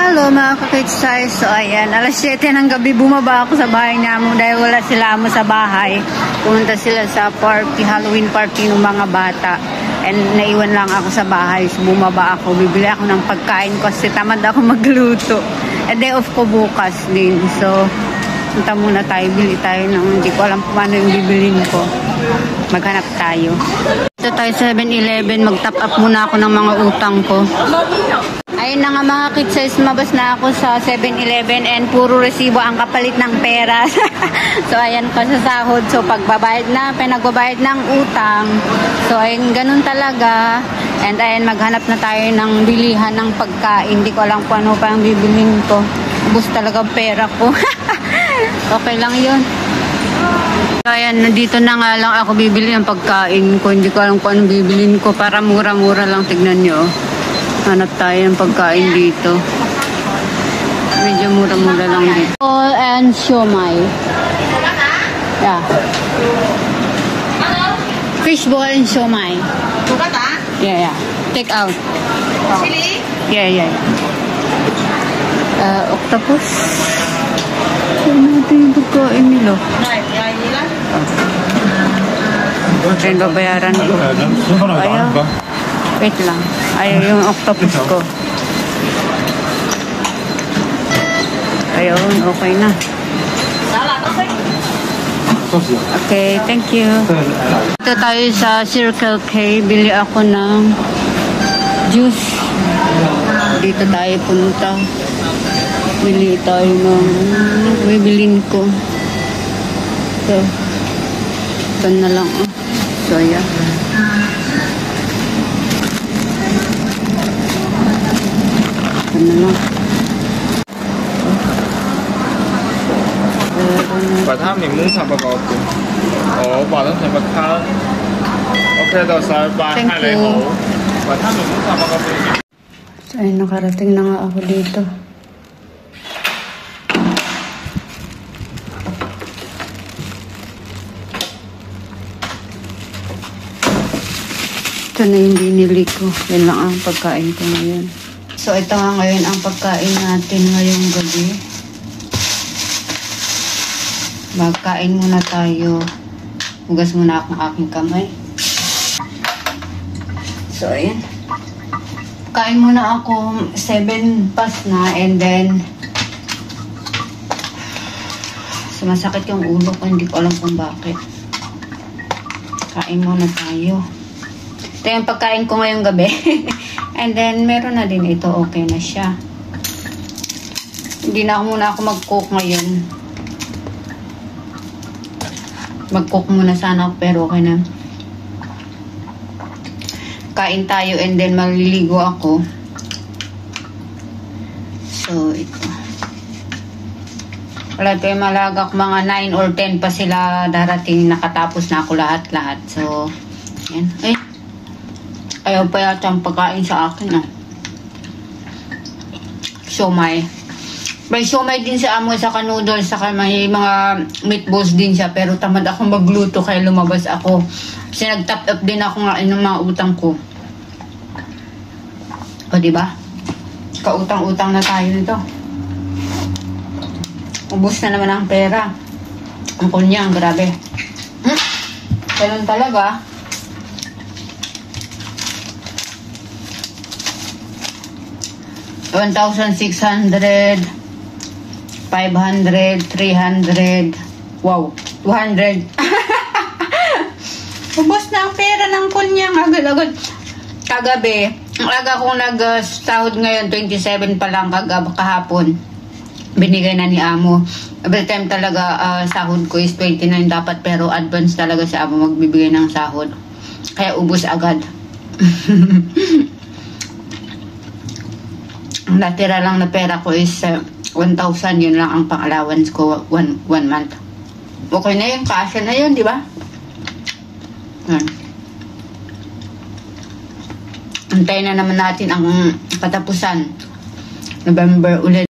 Hello mga kakitsay. So ayan, alas 7 ng gabi bumaba ako sa bahay niya mo dahil wala sila mo sa bahay. Pumunta sila sa party, Halloween party ng mga bata. And naiwan lang ako sa bahay. So bumaba ako, bibili ako ng pagkain ko kasi tamad ako magluto. A day off ko bukas din. So punta muna tayo, bili tayo ng hindi ko alam kung ano yung bibilin ko. Maghanap tayo. Ito tayo sa 7-Eleven, mag-top up muna ako ng mga utang ko. Ayun na nga mga kids, mabas na ako sa 7-Eleven and puro resibo ang kapalit ng pera. So ayan pa sa sahod. So pagbabayad na, pinagbabayad ng utang. So ayun, ganun talaga. And ayan, maghanap na tayo ng bilihan ng pagkain. Hindi ko alam kung ano pa ang bibilin ko. Ubus talaga pera ko. Okay lang yun. Ayan, nandito na nga lang ako bibili ng pagkain ko. Hindi ko alam kung anong bibilin ko. Para mura-mura lang, tignan nyo. Hanap tayo ng pagkain dito. Medyo mura-mura lang dito. Ball and siomai. Yeah. Fish ball and siomai. Yeah, yeah. Take out. Chili? Yeah. Octopus. Ano natin yung pagkain nila? Ayan, babayaran ko. Ayaw. Wait lang. Ayaw yung octopus ko. Ayaw, okay na. Okay, thank you. Dito tayo sa Circle K. Bili ako ng juice. Dito tayo punta. Bili tayo ng bibilin ko. So, ito na lang. So, yeah. Ito na lang. 把它明目茶不搞掂，我話得成個卡 ，OK 就晒拜係你好，把它明目茶不搞掂。So, ayun, nakarating na nga ako dito. Ito na yung binili ko. Yan lang ang pagkain ko ngayon. So, ito nga ngayon ang pagkain natin ngayong gabi. Magkain muna tayo. Hugas muna akong aking kamay. So, ayan. Kain muna ako. 7 past na. And then, sumasakit yung ulo ko. Hindi ko alam kung bakit. Kain muna tayo. Ito yung pagkain ko ngayong gabi. And then, meron na din ito. Okay na siya. Hindi na muna ako mag-cook ngayon. Mag-cook muna sana ako, pero okay na. Kain tayo and then maliligo ako. So, ito. Wala pa yung malagak. Mga 9 or 10 pa sila darating. Nakatapos na ako lahat-lahat. So, yan. Ay, ayaw pa yata ang pagkain sa akin. Siomai. May siomai din sa amo, saka noodles, saka may mga meatballs din siya. Pero tamad ako magluto kaya lumabas ako. Kasi nag-top up din ako nga ng mga utang ko. O diba? Kautang-utang na tayo nito. Ubus na naman ang pera. Ang kunyang, grabe. Ganun talaga. $1,600 500, 300, wow, 200. Ubos na ang pera ng kunyang agad-agad. Kagabi, ang aga kong nag-sahod ngayon, 27 pa lang kahapon. Binigay na ni amo. Every time talaga sahod ko is 29 dapat, pero advance talaga si amo magbibigay ng sahod. Kaya ubos agad. Ang natira lang na pera ko is 1,000, yun lang ang pang-allowance ko one month. Okay na yun, kasya na yun, di ba? Antayin na naman natin ang katapusan. November ulit.